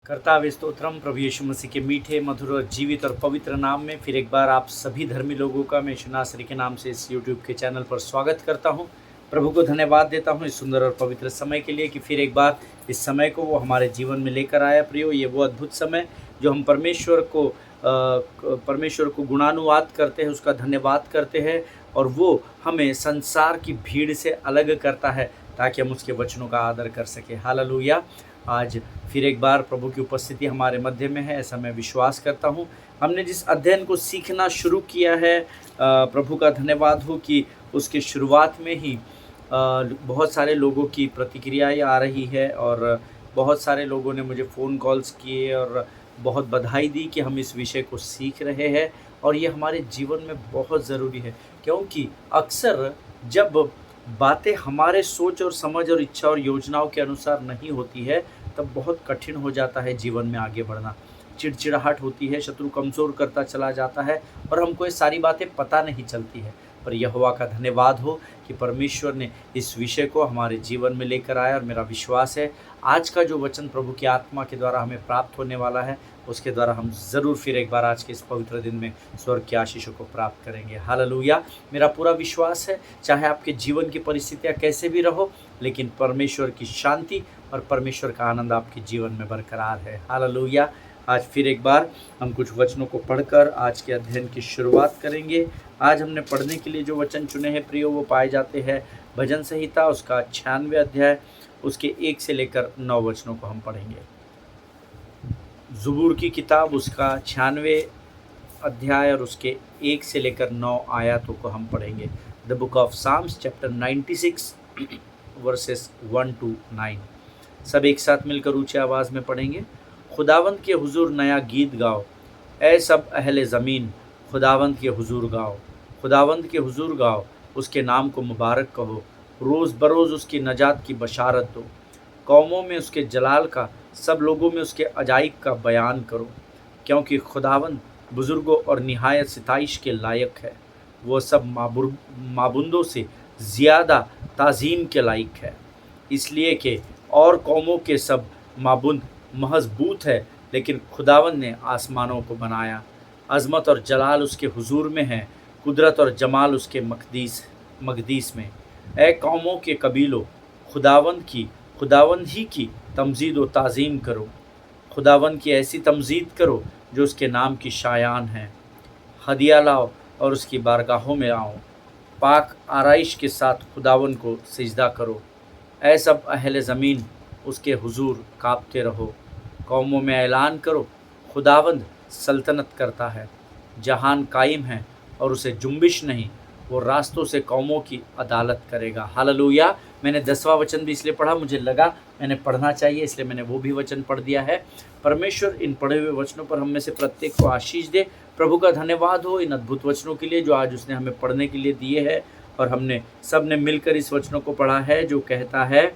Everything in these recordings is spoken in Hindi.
कर्तावे स्तोत्रम प्रभु यीशु मसीह के मीठे मधुर और जीवित और पवित्र नाम में फिर एक बार आप सभी धर्मी लोगों का मैं यीशु नासरी के नाम से इस यूट्यूब के चैनल पर स्वागत करता हूं। प्रभु को धन्यवाद देता हूं इस सुंदर और पवित्र समय के लिए कि फिर एक बार इस समय को वो हमारे जीवन में लेकर आया। प्रियो, ये वो अद्भुत समय जो हम परमेश्वर को गुणानुवाद करते हैं, उसका धन्यवाद करते हैं और वो हमें संसार की भीड़ से अलग करता है ताकि हम उसके वचनों का आदर कर सकें। हालेलुया। आज फिर एक बार प्रभु की उपस्थिति हमारे मध्य में है, ऐसा मैं विश्वास करता हूँ। हमने जिस अध्ययन को सीखना शुरू किया है, प्रभु का धन्यवाद हो कि उसके शुरुआत में ही बहुत सारे लोगों की प्रतिक्रियाएं आ रही है और बहुत सारे लोगों ने मुझे फ़ोन कॉल्स किए और बहुत बधाई दी कि हम इस विषय को सीख रहे हैं और ये हमारे जीवन में बहुत ज़रूरी है, क्योंकि अक्सर जब बातें हमारे सोच और समझ और इच्छा और योजनाओं के अनुसार नहीं होती है तब बहुत कठिन हो जाता है जीवन में आगे बढ़ना। चिड़चिड़ाहट होती है, शत्रु कमज़ोर करता चला जाता है और हमको ये सारी बातें पता नहीं चलती है। पर यहोवा का धन्यवाद हो कि परमेश्वर ने इस विषय को हमारे जीवन में लेकर आया और मेरा विश्वास है आज का जो वचन प्रभु की आत्मा के द्वारा हमें प्राप्त होने वाला है उसके द्वारा हम ज़रूर फिर एक बार आज के इस पवित्र दिन में स्वर्ग की आशीषों को प्राप्त करेंगे। हालेलुया। मेरा पूरा विश्वास है चाहे आपके जीवन की परिस्थितियाँ कैसे भी रहो, लेकिन परमेश्वर की शांति और परमेश्वर का आनंद आपके जीवन में बरकरार है। हालेलुया। आज फिर एक बार हम कुछ वचनों को पढ़कर आज के अध्ययन की शुरुआत करेंगे। आज हमने पढ़ने के लिए जो वचन चुने हैं प्रियो, वो पाए जाते हैं भजन संहिता उसका 96 अध्याय, उसके 1 से लेकर 9 वचनों को हम पढ़ेंगे। ज़बूर की किताब उसका 96 अध्याय और उसके 1 से लेकर 9 आयतों को हम पढ़ेंगे। The book of Psalms chapter 96 verses 1 to 9। सब एक साथ मिलकर ऊंची आवाज़ में पढ़ेंगे। खुदावंद के हुजूर नया गीत गाओ, ऐ सब अहले ज़मीन खुदावंद के हुजूर गाओ। खुदावंद के हुजूर गाओ, उसके नाम को मुबारक कहो, रोज़ बरोज़ उसकी नजात की बशारत दो। कौमों में उसके जलाल का, सब लोगों में उसके अजाइब का बयान करो, क्योंकि खुदावंद बुज़ुर्गों और निहायत सिताइश के लायक है। वो सब माबुंदों से ज़्यादा ताज़ीम के लायक है, इसलिए कि और कौमों के सब माबुंद महजबूत है, लेकिन खुदावंद ने आसमानों को बनाया। अज़मत और जलाल उसके हुजूर में है, कुदरत और जमाल उसके मकदीस में। ऐ कौमों के कबीलों, खुदावंद ही की तमजीद व ताज़ीम करो। खुदावंद की ऐसी तमजीद करो जो उसके नाम की शायान है। हदिया लाओ और उसकी बारगाहों में आओ, पाक आराइश के साथ खुदावंद को सिजदा करो। ऐ सब अहले ज़मीन उसके हुजूर काँपते रहो। कौमों में ऐलान करो, खुदावंद सल्तनत करता है, जहान कायम है और उसे जुम्बिश नहीं, वो रास्तों से कौमों की अदालत करेगा। हालेलुया। मैंने 10वां वचन भी इसलिए पढ़ा, मुझे लगा मैंने पढ़ना चाहिए, इसलिए मैंने वो भी वचन पढ़ दिया है। परमेश्वर इन पढ़े हुए वचनों पर हम में से प्रत्येक को आशीष दे। प्रभु का धन्यवाद हो इन अद्भुत वचनों के लिए जो आज उसने हमें पढ़ने के लिए दिए हैं और हमने सब ने मिलकर इस वचनों को पढ़ा है जो कहता है,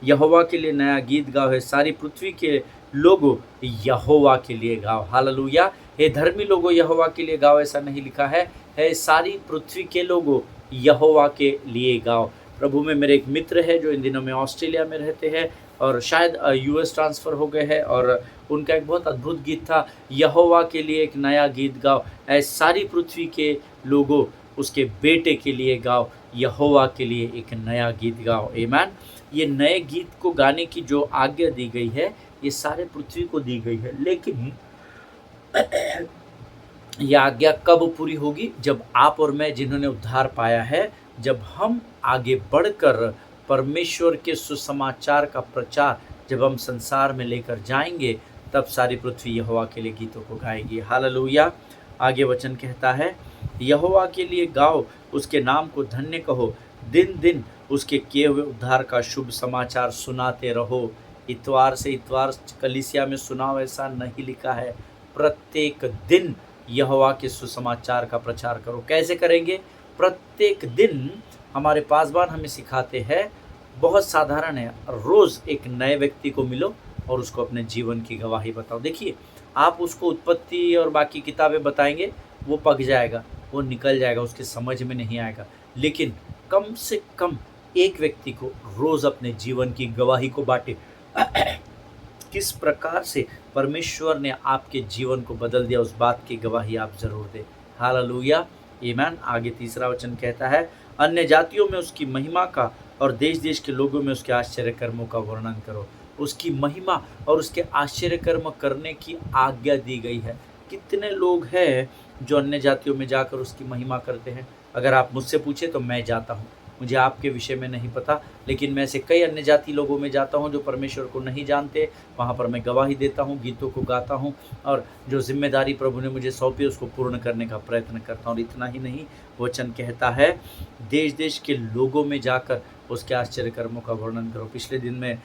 यहोवा के लिए नया गीत गाओ है, सारी पृथ्वी के लोगों यहोवा के लिए गाओ। हालेलुया। हे धर्मी लोगों यहोवा के लिए गाओ, ऐसा नहीं लिखा है सारी पृथ्वी के लोगों यहोवा के लिए गाओ। प्रभु में मेरे एक मित्र है जो इन दिनों में ऑस्ट्रेलिया में रहते हैं और शायद यूएस ट्रांसफ़र हो गए हैं और उनका एक बहुत अद्भुत गीत था, यहोवा के लिए एक नया गीत गाओ, ऐ सारी पृथ्वी के लोगों उसके बेटे के लिए गाओ, यहोवा के लिए एक नया गीत गाओ। आमीन। ये नए गीत को गाने की जो आज्ञा दी गई है ये सारे पृथ्वी को दी गई है, लेकिन यह आज्ञा कब पूरी होगी? जब आप और मैं जिन्होंने उद्धार पाया है, जब हम आगे बढ़कर परमेश्वर के सुसमाचार का प्रचार जब हम संसार में लेकर जाएंगे, तब सारी पृथ्वी यहोवा के लिए गीतों को गाएगी। हालेलुया। आगे वचन कहता है, यहोवा के लिए गाओ, उसके नाम को धन्य कहो, दिन दिन उसके किए हुए उद्धार का शुभ समाचार सुनाते रहो। इतवार से इतवार कलीसिया में सुनाओ, ऐसा नहीं लिखा है। प्रत्येक दिन यहोवा के सुसमाचार का प्रचार करो। कैसे करेंगे? प्रत्येक दिन हमारे पासवान हमें सिखाते हैं, बहुत साधारण है, रोज़ एक नए व्यक्ति को मिलो और उसको अपने जीवन की गवाही बताओ। देखिए, आप उसको उत्पत्ति और बाकी किताबें बताएंगे, वो पक जाएगा, वो निकल जाएगा, उसके समझ में नहीं आएगा। लेकिन कम से कम एक व्यक्ति को रोज़ अपने जीवन की गवाही को बांटे किस प्रकार से परमेश्वर ने आपके जीवन को बदल दिया, उस बात की गवाही आप जरूर दें। हालेलुया, आमीन। आगे तीसरा वचन कहता है, अन्य जातियों में उसकी महिमा का और देश देश के लोगों में उसके आश्चर्य कर्मों का वर्णन करो। उसकी महिमा और उसके आश्चर्य कर्म करने की आज्ञा दी गई है। कितने लोग हैं जो अन्य जातियों में जाकर उसकी महिमा करते हैं? अगर आप मुझसे पूछे तो मैं जाता हूँ, मुझे आपके विषय में नहीं पता, लेकिन मैं ऐसे कई अन्य जाति लोगों में जाता हूँ जो परमेश्वर को नहीं जानते। वहाँ पर मैं गवाही देता हूँ, गीतों को गाता हूँ और जो जिम्मेदारी प्रभु ने मुझे सौंपी उसको पूर्ण करने का प्रयत्न करता हूँ। और इतना ही नहीं, वचन कहता है देश देश के लोगों में जाकर उसके आश्चर्य कर्मों का वर्णन करो। पिछले दिन मैं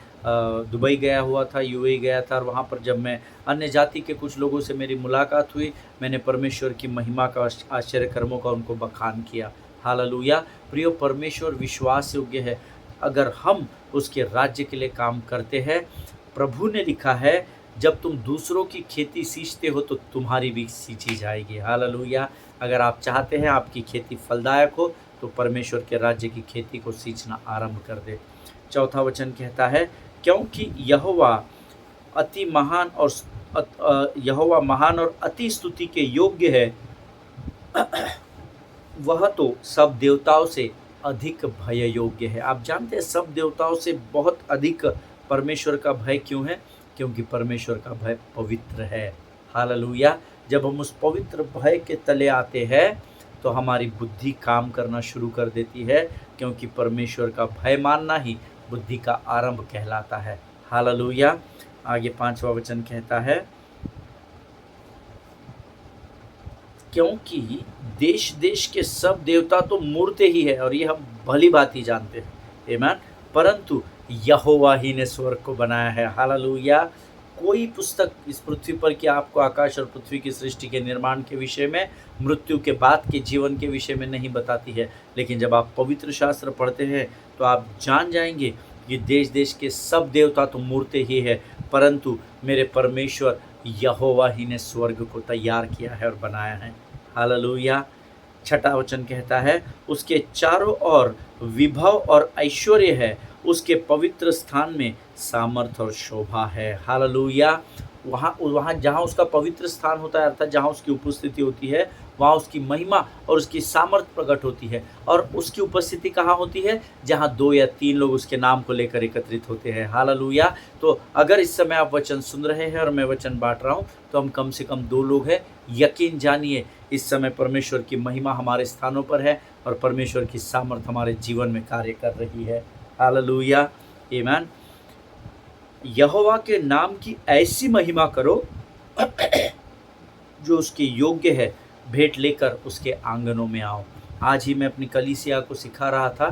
दुबई गया हुआ था, यूएई गया था, और वहाँ पर जब मैं अन्य जाति के कुछ लोगों से मेरी मुलाकात हुई, मैंने परमेश्वर की महिमा का, आश्चर्य कर्मों का उनको बखान किया। हालेलुया। प्रियो, परमेश्वर विश्वास योग्य है अगर हम उसके राज्य के लिए काम करते हैं। प्रभु ने लिखा है, जब तुम दूसरों की खेती सींचते हो तो तुम्हारी भी सींची जाएगी। हालेलुया। अगर आप चाहते हैं आपकी खेती फलदायक हो तो परमेश्वर के राज्य की खेती को सींचना आरंभ कर दे। चौथा वचन कहता है, क्योंकि यहोवा महान और अति स्तुति के योग्य है, वह तो सब देवताओं से अधिक भय योग्य है। आप जानते हैं सब देवताओं से बहुत अधिक परमेश्वर का भय क्यों है? क्योंकि परमेश्वर का भय पवित्र है। हालेलुया। जब हम उस पवित्र भय के तले आते हैं तो हमारी बुद्धि काम करना शुरू कर देती है, क्योंकि परमेश्वर का भय मानना ही बुद्धि का आरंभ कहलाता है। हालेलुया। आगे पांचवा वचन कहता है, क्योंकि देश देश के सब देवता तो मूर्ति ही है, और ये हम भली भांति जानते हैं, आमीन। परंतु यहोवा ही ने स्वर्ग को बनाया है। हालेलुया। कोई पुस्तक इस पृथ्वी पर कि आपको आकाश और पृथ्वी की सृष्टि के निर्माण के विषय में, मृत्यु के बाद के जीवन के विषय में नहीं बताती है, लेकिन जब आप पवित्र शास्त्र पढ़ते हैं तो आप जान जाएंगे कि देश देश के सब देवता तो मूर्ति ही है, परंतु मेरे परमेश्वर यहोवा ही ने स्वर्ग को तैयार किया है और बनाया है। हालेलुया। छठा वचन कहता है, उसके चारों ओर विभव और ऐश्वर्य है, उसके पवित्र स्थान में सामर्थ्य और शोभा है। हालेलुया। वहाँ जहाँ उसका पवित्र स्थान होता है, अर्थात जहाँ उसकी उपस्थिति होती है, वहाँ उसकी महिमा और उसकी सामर्थ्य प्रकट होती है। और उसकी उपस्थिति कहाँ होती है? जहाँ 2 या 3 लोग उसके नाम को लेकर एकत्रित होते हैं। हालेलुया। तो अगर इस समय आप वचन सुन रहे हैं और मैं वचन बांट रहा हूँ, तो हम कम से कम 2 लोग हैं। यकीन जानिए, इस समय परमेश्वर की महिमा हमारे स्थानों पर है और परमेश्वर की सामर्थ्य हमारे जीवन में कार्य कर रही है। हालेलुया, आमीन। यहोवा के नाम की ऐसी महिमा करो जो उसके योग्य है, भेंट लेकर उसके आंगनों में आओ। आज ही मैं अपनी कलीसिया को सिखा रहा था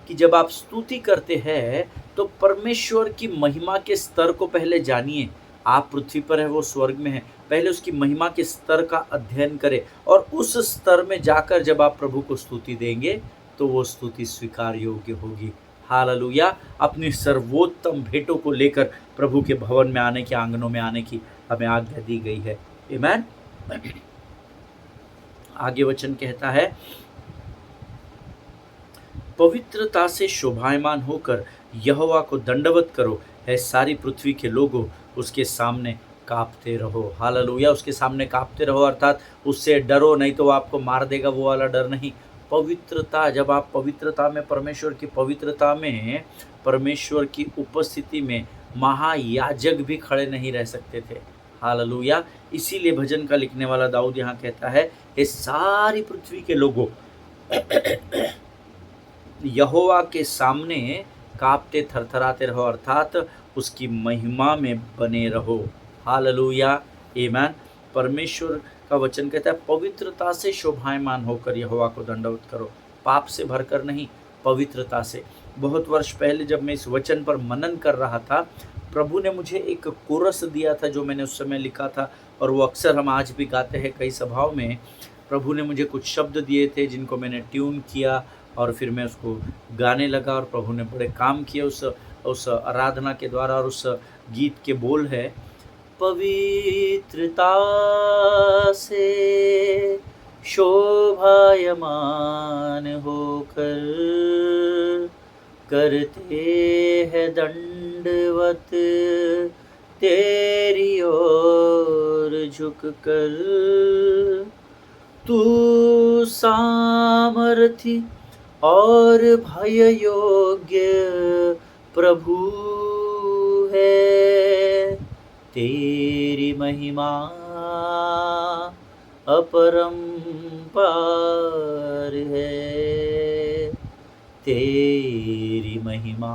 कि जब आप स्तुति करते हैं तो परमेश्वर की महिमा के स्तर को पहले जानिए। आप पृथ्वी पर है, वो स्वर्ग में है, पहले उसकी महिमा के स्तर का अध्ययन करें, और उस स्तर में जाकर जब आप प्रभु को स्तुति देंगे तो वो स्तुति स्वीकार योग्य होगी। हालेलुया। अपनी सर्वोत्तम भेंटों को लेकर प्रभु के भवन में आने की, आंगनों में आने की हमें आज्ञा दी गई है। आमीन। आगे वचन कहता है, पवित्रता से शोभायमान होकर यहोवा को दंडवत करो, है सारी पृथ्वी के लोगों, उसके सामने कांपते रहो। हालेलुया। उसके सामने कांपते रहो, अर्थात उससे डरो नहीं तो वो आपको मार देगा, वो वाला डर नहीं। पवित्रता, जब आप पवित्रता में, परमेश्वर की पवित्रता में, परमेश्वर की उपस्थिति में महायाजक भी खड़े नहीं रह सकते थे। हालेलुया। इसीलिए भजन का लिखने वाला दाऊद यहाँ कहता है, ये सारी पृथ्वी के लोगों यहोवा के सामने कांपते थरथराते रहो, अर्थात उसकी महिमा में बने रहो। हालेलुया, आमीन। परमेश्वर का वचन कहता है, पवित्रता से शोभायमान होकर यहोवा को दंडवत करो। पाप से भरकर नहीं, पवित्रता से। बहुत वर्ष पहले जब मैं इस वचन पर मनन कर रहा था, प्रभु ने मुझे एक कोरस दिया था जो मैंने उस समय लिखा था, और वो अक्सर हम आज भी गाते हैं कई सभाओं में। प्रभु ने मुझे कुछ शब्द दिए थे जिनको मैंने ट्यून किया और फिर मैं उसको गाने लगा, और प्रभु ने बड़े काम किए उस आराधना के द्वारा। और उस गीत के बोल है, पवित्रता से शोभायमान होकर करते हैं दंडवत तेरी ओर झुक कर। तू सामर्थी और भय योग्य प्रभु है। तेरी महिमा अपरंपार है। तेरी महिमा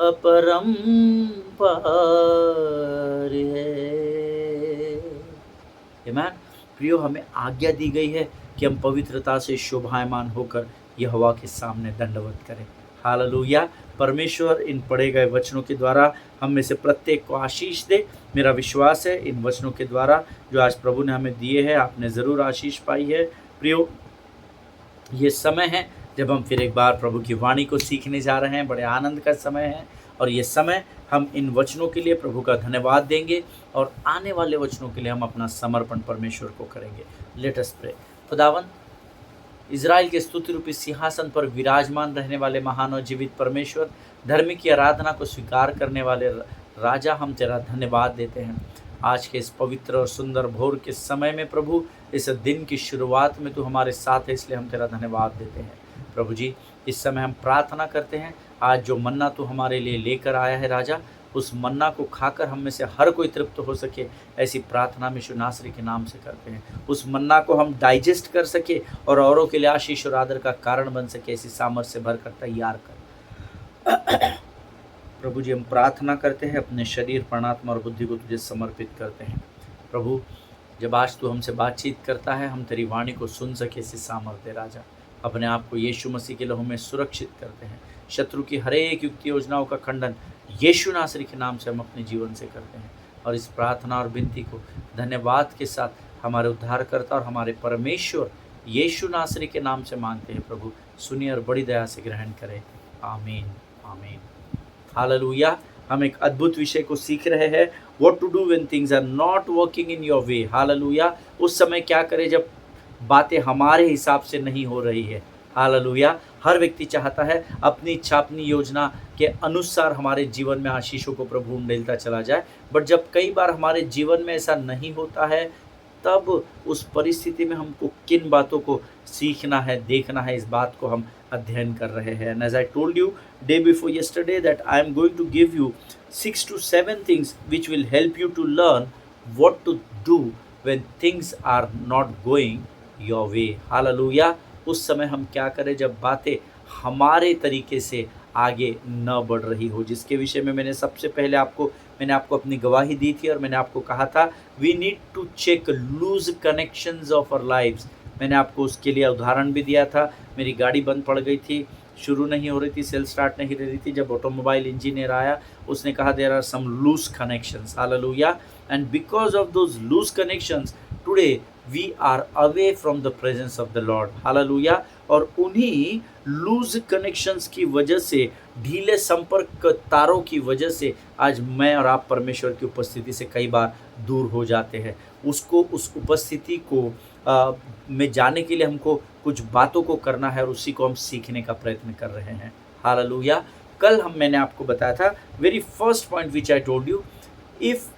अपरंपार है। आमीन। प्रियो, हमें आज्ञा दी गई है कि हम पवित्रता से शोभायमान होकर यहोवा के सामने दंडवत करें। हालेलुया। परमेश्वर इन पढ़े गए वचनों के द्वारा हम में से प्रत्येक को आशीष दे। मेरा विश्वास है इन वचनों के द्वारा जो आज प्रभु ने हमें दिए हैं, आपने ज़रूर आशीष पाई है। प्रियो, ये समय है जब हम फिर एक बार प्रभु की वाणी को सीखने जा रहे हैं। बड़े आनंद का समय है और ये समय हम इन वचनों के लिए प्रभु का धन्यवाद देंगे और आने वाले वचनों के लिए हम अपना समर्पण परमेश्वर को करेंगे। Let us pray. खुदावन, इज़राइल के स्तुति रूपी सिंहासन पर विराजमान रहने वाले महान और जीवित परमेश्वर, धर्म की आराधना को स्वीकार करने वाले राजा, हम तेरा धन्यवाद देते हैं। आज के इस पवित्र और सुंदर भोर के समय में प्रभु, इस दिन की शुरुआत में तू हमारे साथ है, इसलिए हम तेरा धन्यवाद देते हैं। प्रभु जी, इस समय हम प्रार्थना करते हैं, आज जो मन्ना तू हमारे लिए लेकर आया है राजा, उस मन्ना को खाकर हम में से हर कोई तृप्त हो सके, ऐसी प्रार्थना यीशु नासरी के नाम से करते हैं। उस मन्ना को हम डाइजेस्ट कर सके और औरों के लिए आशीष और आदर का कारण बन सके, ऐसी सामर्थ्य से भरकर तैयार कर। प्रभु जी, हम प्रार्थना करते हैं, अपने शरीर, प्राणात्मा और बुद्धि को तुझे समर्पित करते हैं। प्रभु, जब आज तू हमसे बातचीत करता है, हम तेरी वाणी को सुन सके, ऐसी सामर्थ्य राजा। अपने आप को यीशु मसीह के लहू में सुरक्षित करते हैं। शत्रु की हर एक युक्ति योजनाओं का खंडन यीशु नासरी के नाम से हम अपने जीवन से करते हैं और इस प्रार्थना और विनती को धन्यवाद के साथ हमारे उद्धारकर्ता और हमारे परमेश्वर यीशु नासरी के नाम से मांगते हैं। प्रभु सुनिए और बड़ी दया से ग्रहण करें। आमीन, आमीन। हालेलुया। हम एक अद्भुत विषय को सीख रहे हैं, what to do when things are not working in your way. Hallelujah. उस समय क्या करें जब बातें हमारे हिसाब से नहीं हो रही है। हालेलुया। हर व्यक्ति चाहता है अपनी इच्छा, अपनी योजना के अनुसार हमारे जीवन में आशीषों को प्रभु उंडेलता चला जाए, बट जब कई बार हमारे जीवन में ऐसा नहीं होता है, तब उस परिस्थिति में हमको किन बातों को सीखना है, देखना है, इस बात को हम अध्ययन कर रहे हैं। And as I told you day before yesterday that I am going to give you 6 to 7 things which will help you to learn what to do when things are not going your way. Hallelujah. उस समय हम क्या करें जब बातें हमारे तरीके से आगे न बढ़ रही हो, जिसके विषय में मैंने सबसे पहले मैंने आपको अपनी गवाही दी थी और मैंने आपको कहा था we need to check loose connections of our lives. मैंने आपको उसके लिए उदाहरण भी दिया था। मेरी गाड़ी बंद पड़ गई थी, शुरू नहीं हो रही थी, सेल स्टार्ट नहीं रही थी। जब ऑटोमोबाइल इंजीनियर आया, उसने कहा there are some loose connections. Hallelujah. And because of those loose connections today we are away from the presence of the Lord. Hallelujah. और उन्हीं लूज कनेक्शंस की वजह से, ढीले संपर्क तारों की वजह से आज मैं और आप परमेश्वर की उपस्थिति से कई बार दूर हो जाते हैं। उस उपस्थिति को में जाने के लिए हमको कुछ बातों को करना है और उसी को हम सीखने का प्रयत्न कर रहे हैं। हालेलुया। कल मैंने आपको बताया था, very first point which I told you, if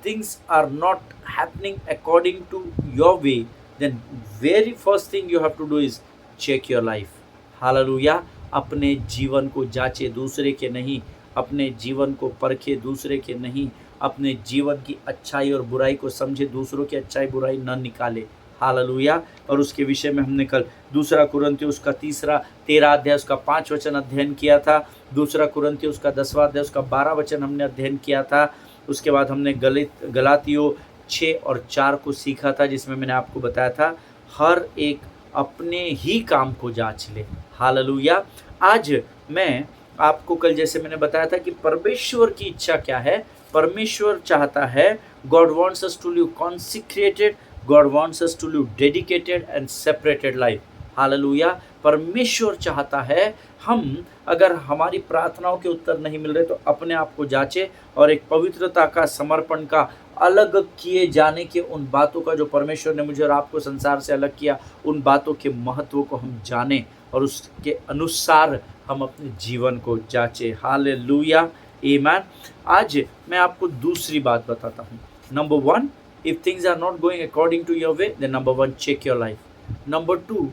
things are not happening according to your way, then very first thing you have to do is check your life. Hallelujah. अपने जीवन को जांचे, दूसरे के नहीं। अपने जीवन को परखे, दूसरे के नहीं। अपने जीवन की अच्छाई और बुराई को समझे, दूसरों की अच्छाई बुराई न निकाले। हालेलुया। और उसके विषय में हमने कल 2 कुरिन्थियों उसका 13 अध्याय उसका 5 वचन अध्ययन किया था। 2 कुरिन्थियों उसका 10वां अध्याय उसका 12 वचन हमने अध्ययन किया था। उसके बाद हमने गलातियों 6 और 4 को सीखा था, जिसमें मैंने आपको बताया था हर एक अपने ही काम को जांच ले। हालेलुया। आज मैं आपको कल जैसे मैंने बताया था कि परमेश्वर की इच्छा क्या है। परमेश्वर चाहता है, God wants us to live consecrated, God wants us to live dedicated and separated life. Hallelujah. परमेश्वर चाहता है हम, अगर हमारी प्रार्थनाओं के उत्तर नहीं मिल रहे तो अपने आप को जांचे और एक पवित्रता का, समर्पण का, अलग किए जाने के उन बातों का जो परमेश्वर ने मुझे और आपको संसार से अलग किया, उन बातों के महत्व को हम जाने और उसके अनुसार हम अपने जीवन को जांचे। हालेलुया। आमेन। आज मैं आपको दूसरी बात बताता हूँ। Number 1, if things are not going according to your way, then number 1 check your life. Number 2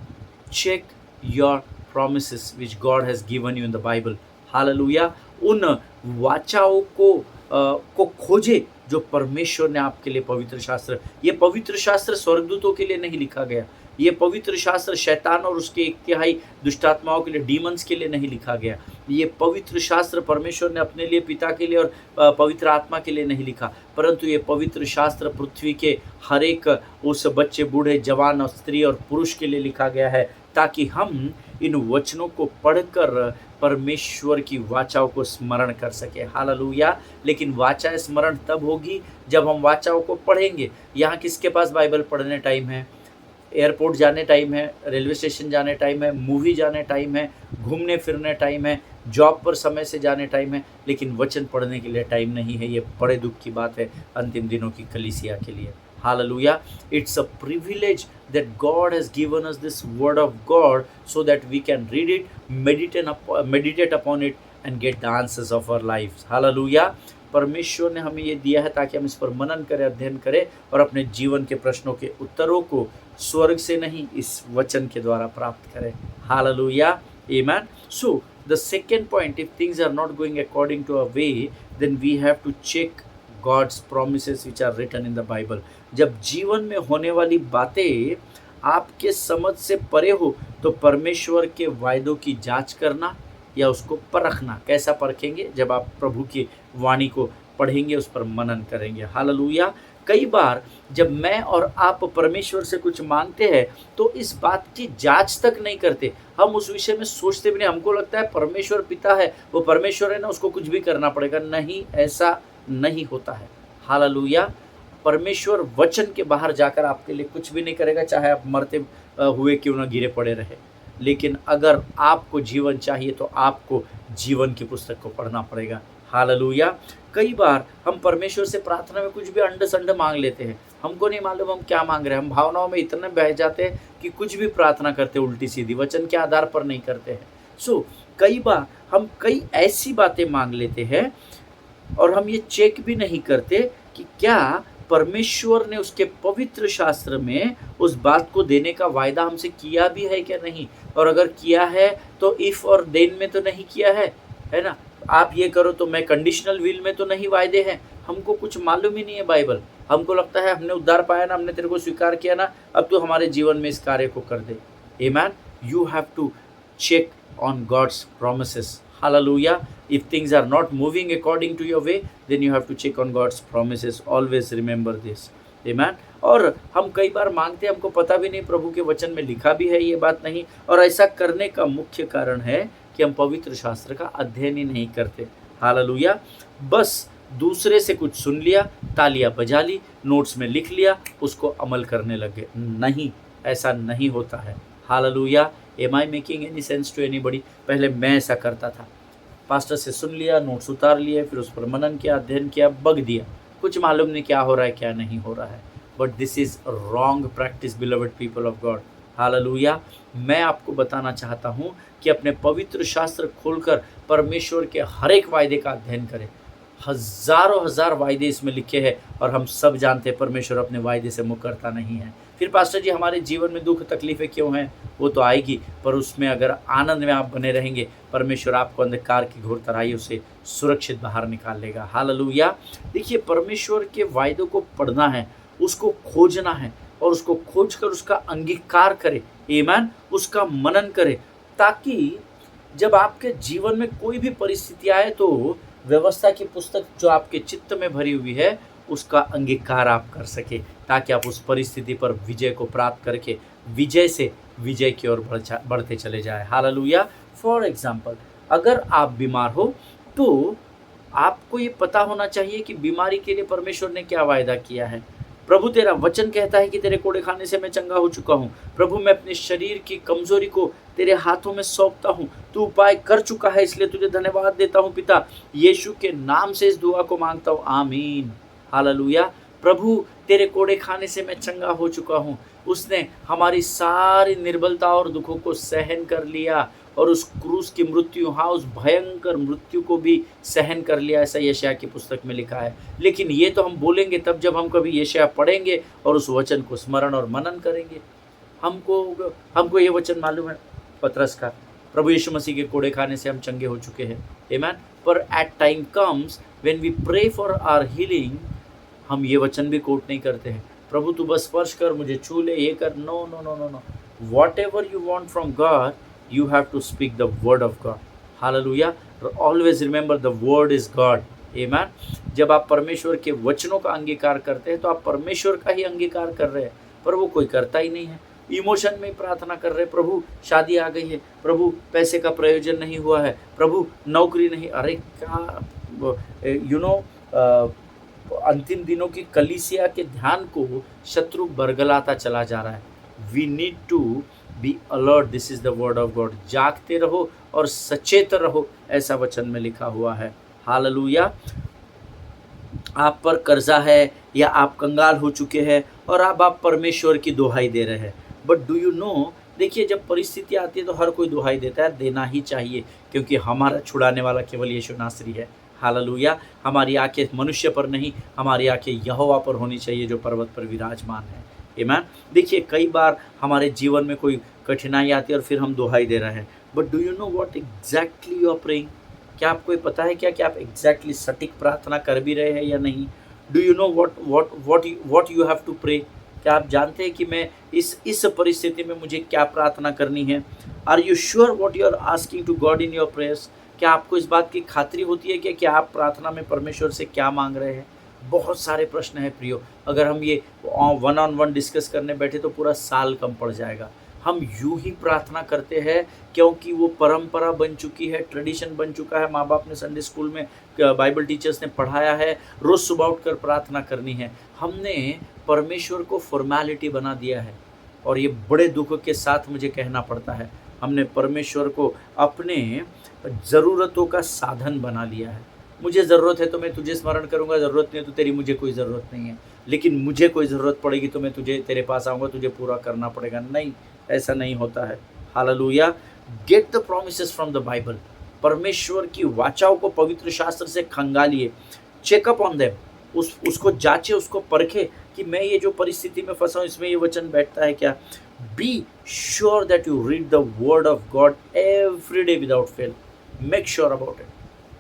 check your promises which God has given you in the Bible. Hallelujah. उन वाचाओं को खोजे जो परमेश्वर ने आपके लिए पवित्र शास्त्र, ये पवित्र शास्त्र स्वर्गदूतों के लिए नहीं लिखा गया, ये पवित्र शास्त्र शैतान और उसके एक तिहाई दुष्टात्माओं के लिए, डीमंस के लिए नहीं लिखा गया। ये पवित्र शास्त्र परमेश्वर ने अपने लिए, पिता के लिए और पवित्र आत्मा के लिए नहीं लिखा, परंतु ये पवित्र शास्त्र पृथ्वी के हर एक उस बच्चे, बूढ़े, जवान और स्त्री और पुरुष के लिए लिखा गया है, ताकि हम इन वचनों को पढ़कर परमेश्वर की वाचाओं को स्मरण कर सके। हालेलुया। लेकिन वाचा स्मरण तब होगी जब हम वाचाओं को पढ़ेंगे। यहाँ किसके पास बाइबल पढ़ने टाइम है? एयरपोर्ट जाने टाइम है, रेलवे स्टेशन जाने टाइम है, मूवी जाने टाइम है, घूमने फिरने टाइम है, जॉब पर समय से जाने टाइम है, लेकिन वचन पढ़ने के लिए टाइम नहीं है। ये बड़े दुख की बात है अंतिम दिनों की कलीसिया के लिए। Hallelujah. It's a privilege that God has given us this word of God so that we can read it, meditate upon it and get the answers of our lives. Hallelujah. परमेश्वर ने हमें ये दिया है ताकि हम इस पर मनन करें, अध्ययन करें और अपने जीवन के प्रश्नों के उत्तरों को स्वर्ग से नहीं, इस वचन के द्वारा प्राप्त करें। Hallelujah. Amen. So the second point, if things are not going according to our way, then we have to check God's promises which are written in the Bible. जब जीवन में होने वाली बातें आपके समझ से परे हो तो परमेश्वर के वायदों की जांच करना या उसको परखना। कैसा परखेंगे? जब आप प्रभु की वाणी को पढ़ेंगे, उस पर मनन करेंगे। हालेलुया। कई बार जब मैं और आप परमेश्वर से कुछ मांगते हैं तो इस बात की जांच तक नहीं करते, हम उस विषय में सोचते भी नहीं। हमको लगता है परमेश्वर पिता है, वो परमेश्वर है ना, उसको कुछ भी करना पड़ेगा। नहीं, ऐसा नहीं होता है। हालेलुया। परमेश्वर वचन के बाहर जाकर आपके लिए कुछ भी नहीं करेगा, चाहे आप मरते हुए क्यों ना गिरे पड़े रहे। लेकिन अगर आपको जीवन चाहिए तो आपको जीवन की पुस्तक को पढ़ना पड़ेगा। हालेलुया। कई बार हम परमेश्वर से प्रार्थना में कुछ भी अंड संड मांग लेते हैं, हमको नहीं मालूम हम क्या मांग रहे हैं। हम भावनाओं में इतने बह जाते हैं कि कुछ भी प्रार्थना करते उल्टी सीधी, वचन के आधार पर नहीं करते हैं। कई बार हम कई ऐसी बातें मांग लेते हैं और हम ये चेक भी नहीं करते कि क्या परमेश्वर ने उसके पवित्र शास्त्र में उस बात को देने का वायदा हमसे किया भी है क्या नहीं, और अगर किया है तो इफ और देन में तो नहीं किया है ना। आप ये करो तो मैं कंडीशनल विल में तो नहीं वायदे हैं। हमको कुछ मालूम ही नहीं है बाइबल। हमको लगता है हमने उद्धार पाया ना, हमने तेरे को स्वीकार किया ना, अब तो हमारे जीवन में इस कार्य को कर दे। Amen. You have to check on God's promises. Hallelujah. If things are not moving according to your way, then you have to check on God's promises. Always remember this. Amen. और हम कई बार मांगते हैं, हमको पता भी नहीं प्रभु के वचन में लिखा भी है ये बात नहीं, और ऐसा करने का मुख्य कारण है कि हम पवित्र शास्त्र का अध्ययन ही नहीं करते। हालेलुया। बस दूसरे से कुछ सुन लिया, तालियां बजा ली, नोट्स में लिख लिया, उसको अमल करने लगे। नहीं, ऐसा नहीं होता है। Hallelujah. Am I making any sense to anybody? पहले मैं ऐसा करता था, पास्टर से सुन लिया, नोट्स उतार लिए, फिर उस पर मनन किया, अध्ययन किया, बग दिया, कुछ मालूम नहीं क्या हो रहा है क्या नहीं हो रहा है। But this is wrong practice beloved people of God. Hallelujah. मैं आपको बताना चाहता हूँ कि अपने पवित्र शास्त्र खोलकर परमेश्वर के हर एक वायदे का अध्ययन करें। हज़ारों हजार वायदे इसमें लिखे हैं और हम सब जानते हैं परमेश्वर अपने वायदे से मुकरता नहीं है। फिर पास्टर जी हमारे जीवन में दुख तकलीफ़ें क्यों हैं? वो तो आएगी, पर उसमें अगर आनंद में आप बने रहेंगे, परमेश्वर आपको अंधकार की घोर तराइयों से सुरक्षित बाहर निकाल लेगा। हालेलुया। देखिए, परमेश्वर के वायदों को पढ़ना है, उसको खोजना है और उसको खोज कर उसका अंगीकार करें। आमीन। उसका मनन करें, ताकि जब आपके जीवन में कोई भी परिस्थिति आए तो व्यवस्था की पुस्तक जो आपके चित्त में भरी हुई है उसका अंगीकार आप कर सके, ताकि आप उस परिस्थिति पर विजय को प्राप्त करके विजय से विजय की ओर बढ़ते चले जाए। हालेलुया। फॉर एग्जाम्पल, अगर आप बीमार हो तो आपको ये पता होना चाहिए कि बीमारी के लिए परमेश्वर ने क्या वायदा किया है। प्रभु तेरा वचन कहता है कि तेरे कोड़े खाने से मैं चंगा हो चुका हूँ। प्रभु मैं अपने शरीर की कमजोरी को तेरे हाथों में सौंपता हूँ। तू उपाय कर चुका है, इसलिए तुझे धन्यवाद देता हूँ पिता। यीशु के नाम से इस दुआ को मांगता हूँ, आमीन। हालेलुया। प्रभु तेरे कोड़े खाने से मैं चंगा हो चुका हूँ। उसने हमारी सारी निर्बलता और दुखों को सहन कर लिया और उस क्रूस की मृत्यु, हाँ उस भयंकर मृत्यु को भी सहन कर लिया, ऐसा यशायाह की पुस्तक में लिखा है। लेकिन ये तो हम बोलेंगे तब जब हम कभी यशायाह पढ़ेंगे और उस वचन को स्मरण और मनन करेंगे। हमको ये वचन मालूम है पतरस का, प्रभु यीशु मसीह के कोड़े खाने से हम चंगे हो चुके हैं, आमेन। पर at time comes when we pray for our healing, हम ये वचन भी कोट नहीं करते हैं, प्रभु तू बस स्पर्श कर, मुझे छू ले, ये कर। No no no no no, whatever you want from God, you have to speak the word of God. Hallelujah. Always remember the word is God, amen. जब आप परमेश्वर के वचनों का अंगीकार करते हैं तो आप परमेश्वर का ही अंगीकार कर रहे हैं, पर वो कोई करता ही नहीं है। इमोशन में प्रार्थना कर रहे, प्रभु शादी आ गई है, प्रभु पैसे का प्रयोजन नहीं हुआ है, प्रभु नौकरी नहीं। अरे क्या अंतिम दिनों की कलीसिया के ध्यान को शत्रु बरगलाता चला जा रहा है। We need to be alert, this is the word of God. जागते रहो और सचेत रहो, ऐसा वचन में लिखा हुआ है। हालेलुया। आप पर कर्जा है या आप कंगाल हो चुके हैं और अब आप परमेश्वर की दुहाई दे रहे हैं, बट डू यू नो, देखिए जब परिस्थिति आती है तो हर कोई दुहाई देता है, देना ही चाहिए, क्योंकि हमारा छुड़ाने वाला केवल यीशु नासरी है। हालेलुया। हमारी आंखें मनुष्य पर नहीं, हमारी आंखें यहोवा पर होनी चाहिए जो पर्वत पर विराजमान है, आमीन। देखिए कई बार हमारे जीवन में कोई कठिनाई आती है और फिर हम दुहाई दे रहे हैं, but do you know what exactly you are praying? क्या आपको पता है क्या कि आप एग्जैक्टली सटीक प्रार्थना कर भी रहे हैं या नहीं? Do you know what you have to pray? क्या आप जानते हैं कि मैं इस परिस्थिति में मुझे क्या प्रार्थना करनी है? Are you sure what you are asking to God in your prayers? क्या आपको इस बात की खात्री होती है कि आप प्रार्थना में परमेश्वर से क्या मांग रहे हैं? बहुत सारे प्रश्न हैं प्रियो, अगर हम ये वन ऑन वन डिस्कस करने बैठे तो पूरा साल कम पड़ जाएगा। हम यूं ही प्रार्थना करते हैं क्योंकि वो परंपरा बन चुकी है, ट्रेडिशन बन चुका है। माँ बाप ने संडे स्कूल में, बाइबल टीचर्स ने पढ़ाया है, रोज़ सुबह उठकर प्रार्थना करनी है। हमने परमेश्वर को फॉर्मेलिटी बना दिया है, और ये बड़े दुख के साथ मुझे कहना पड़ता है, हमने परमेश्वर को अपने ज़रूरतों का साधन बना लिया है। मुझे ज़रूरत है तो मैं तुझे स्मरण करूंगा, ज़रूरत नहीं है तो तेरी मुझे कोई ज़रूरत नहीं है, लेकिन मुझे कोई ज़रूरत पड़ेगी तो मैं तेरे पास आऊँगा, तुझे पूरा करना पड़ेगा। नहीं, ऐसा नहीं होता है। Hallelujah. Get the promises from the Bible. परमेश्वर की वाचाओं को पवित्र शास्त्र से खंगालिए, चेकअप ऑन देम, उसको जांचे, उसको परखे कि मैं ये जो परिस्थिति में फंसा हूँ इसमें ये वचन बैठता है क्या। Be sure that you read the word of God every day without fail. Make sure about it.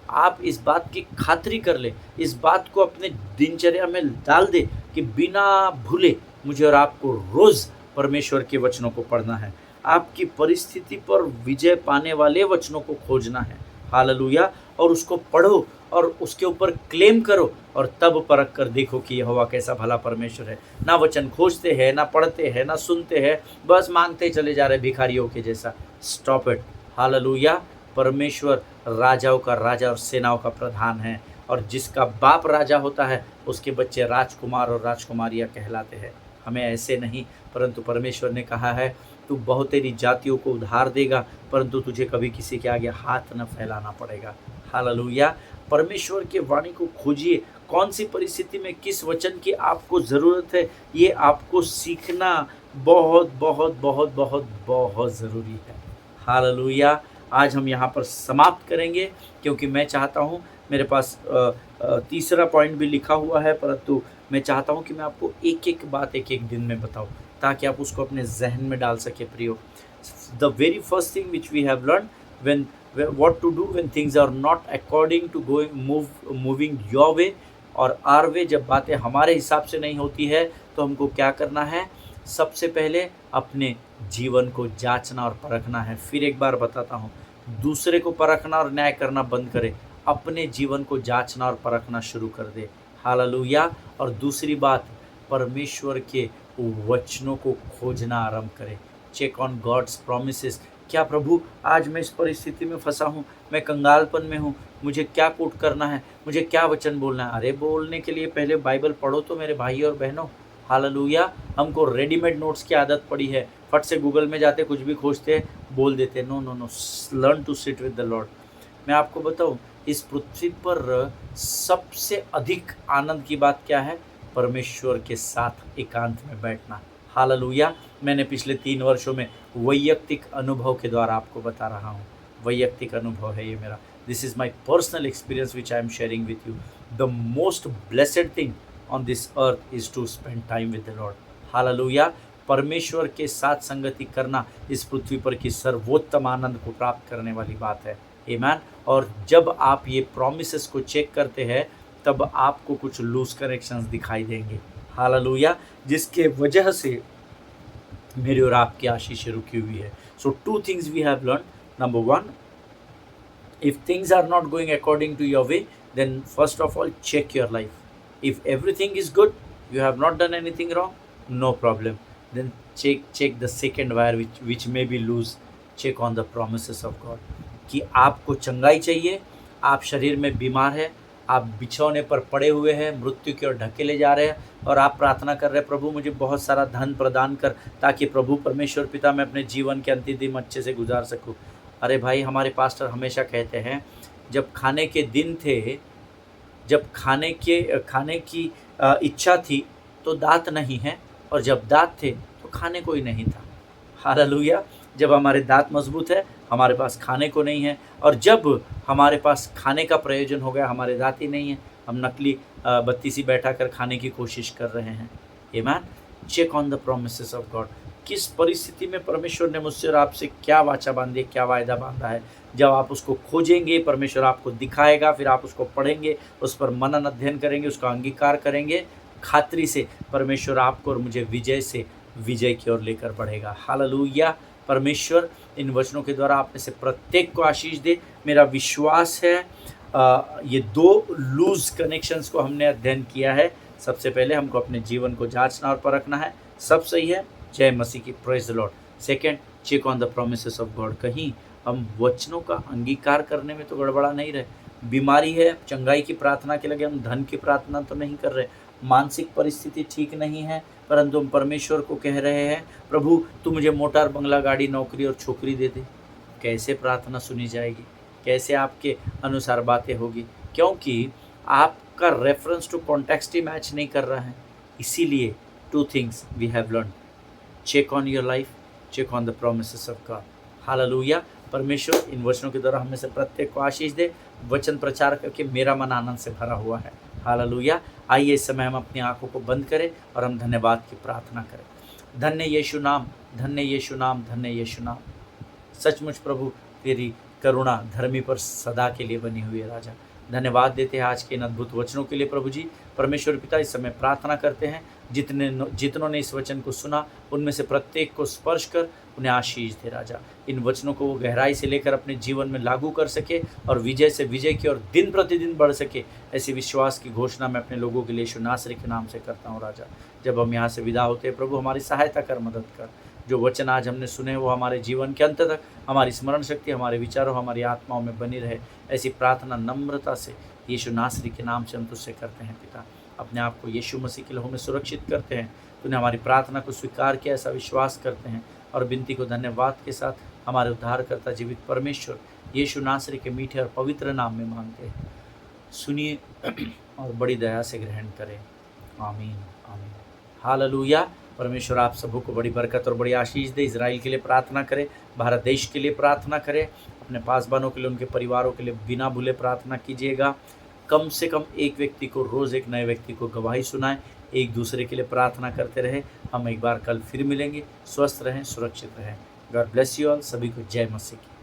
आप इस बात की खातिरी कर ले, इस बात को अपने दिनचर्या में डाल दे कि बिना भूले मुझे और आपको रोज़ परमेश्वर के वचनों को पढ़ना है। आपकी परिस्थिति पर विजय पाने वाले वचनों को खोजना है। हालेलुया। और उसको पढ़ो और उसके ऊपर क्लेम करो, और तब परख कर देखो कि यहोवा कैसा भला परमेश्वर है। ना वचन खोजते हैं, ना पढ़ते हैं, ना सुनते हैं, बस मांगते चले जा रहे भिखारियों के जैसा। Stop it. हालेलुया। परमेश्वर राजाओं का राजा और सेनाओं का प्रधान है, और जिसका बाप राजा होता है उसके बच्चे राजकुमार और राजकुमारियाँ कहलाते हैं। हमें ऐसे नहीं, परंतु परमेश्वर ने कहा है तू बहुत तेरी जातियों को उधार देगा, परंतु तुझे कभी किसी के आगे हाथ न फैलाना पड़ेगा। हालेलुया। परमेश्वर के वाणी को खोजिए। कौन सी परिस्थिति में किस वचन की आपको ज़रूरत है, ये आपको सीखना बहुत बहुत बहुत बहुत बहुत ज़रूरी है। हालेलुया। आज हम यहाँ पर समाप्त करेंगे, क्योंकि मैं चाहता हूँ, मेरे पास तीसरा पॉइंट भी लिखा हुआ है, परंतु मैं चाहता हूँ कि मैं आपको एक एक बात एक एक दिन में बताऊँ, ताकि आप उसको अपने जहन में डाल सके प्रियो। The very first thing which we have learn, when what to do when things are not according to moving your way और our way, जब बातें हमारे हिसाब से नहीं होती है तो हमको क्या करना है? सबसे पहले अपने जीवन को जांचना और परखना है। फिर एक बार बताता हूँ, दूसरे को परखना और न्याय करना बंद करे, अपने जीवन को जांचना और परखना शुरू कर दे। हालेलुया। और दूसरी बात, परमेश्वर के वचनों को खोजना आरंभ करे। Check on God's promises. क्या प्रभु आज मैं इस परिस्थिति में फंसा हूँ, मैं कंगालपन में हूँ, मुझे क्या कोट करना है, मुझे क्या वचन बोलना है? अरे बोलने के लिए पहले बाइबल पढ़ो तो मेरे भाई और बहनों। हालेलुया। हमको रेडीमेड नोट्स की आदत पड़ी है, फट से गूगल में जाते कुछ भी खोजते बोल देते। No no no, learn to sit with the Lord. मैं आपको बताऊँ, इस पृथ्वी पर सबसे अधिक आनंद की बात क्या है? परमेश्वर के साथ एकांत में बैठना। हालेलुया। मैंने पिछले 3 वर्षों में वैयक्तिक अनुभव के द्वारा आपको बता रहा हूँ, वैयक्तिक अनुभव है ये मेरा। This is my personal experience which I am sharing with you. The most blessed thing on this earth is to spend time with the Lord. Hallelujah. परमेश्वर के साथ संगति करना इस पृथ्वी पर की सर्वोत्तम आनंद को प्राप्त करने वाली बात है। आमीन। और जब आप ये प्रॉमिसेस को चेक करते हैं तब आपको कुछ लूज कनेक्शंस दिखाई देंगे। हालेलुया। जिसके वजह से मेरी और आपकी आशीष रुकी हुई है। So 2 things we have learn. Number 1, if things are not going according to your way, then first of all check your life. If everything is good, you have not done anything wrong, no problem. Then check the second wire which may be loose. Check on the promises of God. कि आपको चंगाई चाहिए, आप शरीर में बीमार है, आप बिछौने पर पड़े हुए हैं, मृत्यु की ओर ढकेले जा रहे हैं और आप प्रार्थना कर रहे हैं, प्रभु मुझे बहुत सारा धन प्रदान कर ताकि प्रभु परमेश्वर पिता मैं अपने जीवन के अंतिम दिन अच्छे से गुजार सकूं। अरे भाई, हमारे पास्टर हमेशा कहते हैं जब खाने के दिन थे, जब खाने की इच्छा थी तो दांत नहीं है, और जब दांत थे तो खाने को ही नहीं था। हालेलुया। जब हमारे दांत मजबूत है, हमारे पास खाने को नहीं है, और जब हमारे पास खाने का प्रयोजन हो गया, हमारे दांत ही नहीं है, हम नकली बत्ती सी बैठा कर खाने की कोशिश कर रहे हैं। आमीन। Check on the promises of God. किस परिस्थिति में परमेश्वर ने मुझसे और आपसे क्या वाचा बांधी, क्या वायदा बांधा है। जब आप उसको खोजेंगे, परमेश्वर आपको दिखाएगा, फिर आप उसको पढ़ेंगे, उस पर मनन अध्ययन करेंगे, उसका अंगीकार करेंगे, खातरी से परमेश्वर आपको और मुझे विजय से विजय की ओर लेकर बढ़ेगा। हालेलुया। परमेश्वर इन वचनों के द्वारा आप में से प्रत्येक को आशीष दे। मेरा विश्वास है ये 2 लूज कनेक्शंस को हमने अध्ययन किया है। सबसे पहले हमको अपने जीवन को जांचना और परखना है, सब सही है, जय मसीह की, praise the Lord. Second, check on the promises of God. कहीं हम वचनों का अंगीकार करने में तो गड़बड़ा नहीं रहे। बीमारी है, चंगाई की प्रार्थना के लगे, हम धन की प्रार्थना तो नहीं कर रहे। मानसिक परिस्थिति ठीक नहीं है, परंतु हम परमेश्वर को कह रहे हैं, प्रभु तू मुझे मोटर, बंगला, गाड़ी, नौकरी और छोकरी दे दे। कैसे प्रार्थना सुनी जाएगी, कैसे आपके अनुसार बातें होगी, क्योंकि आपका रेफरेंस टू कॉन्टेक्स्ट ही मैच नहीं कर रहा है। इसीलिए 2 things we have learn. Check on your life, check on the promises of God. Hallelujah. परमेश्वर इन वचनों के द्वारा हमें से प्रत्येक को आशीष दे। वचन प्रचार करके मेरा मन आनंद से भरा हुआ है। हालेलुया। आइए इस समय हम अपनी आंखों को बंद करें और हम धन्यवाद की प्रार्थना करें। धन्य यीशु नाम, धन्य यीशु नाम, धन्य यीशु नाम। सचमुच प्रभु तेरी करुणा धर्मी पर सदा के लिए बनी हुई है राजा। धन्यवाद देते हैं आज के इन अद्भुत वचनों के लिए प्रभु जी। परमेश्वर पिता, इस समय प्रार्थना करते हैं जितनों ने इस वचन को सुना उनमें से प्रत्येक को स्पर्श कर उन्हें आशीष दे राजा। इन वचनों को वो गहराई से लेकर अपने जीवन में लागू कर सके और विजय से विजय की और दिन प्रतिदिन बढ़ सके, ऐसी विश्वास की घोषणा मैं अपने लोगों के लिए यीशु नासरी के नाम से करता हूँ राजा। जब हम यहाँ से विदा होते हैं प्रभु, हमारी सहायता कर, मदद कर। जो वचन आज हमने सुने वो हमारे जीवन के अंत तक हमारी स्मरण शक्ति, हमारे विचारों, हमारी आत्माओं में बनी रहे, ऐसी प्रार्थना नम्रता से यीशु नासरी के नाम से हम तुझसे करते हैं पिता। अपने आप को यीशु मसीह के लहू में सुरक्षित करते हैं। तूने हमारी प्रार्थना को स्वीकार किया, ऐसा विश्वास करते हैं और विनती को धन्यवाद के साथ हमारे उद्धारकर्ता जीवित परमेश्वर यीशु नासरी के मीठे और पवित्र नाम में मांगते हैं। सुनिए और बड़ी दया से ग्रहण करें। आमीन, आमीन। हालेलुया। परमेश्वर आप सबों को बड़ी बरकत और बड़ी आशीष दे। इजराइल के लिए प्रार्थना करें, भारत देश के लिए प्रार्थना करें, अपने पासबानों के लिए, उनके परिवारों के लिए बिना भूले प्रार्थना कीजिएगा। कम से कम एक व्यक्ति को रोज़, एक नए व्यक्ति को गवाही सुनाएं, एक दूसरे के लिए प्रार्थना करते रहे। हम एक बार कल फिर मिलेंगे। स्वस्थ रहें, सुरक्षित रहें। God bless you all. सभी को जय मसीह की।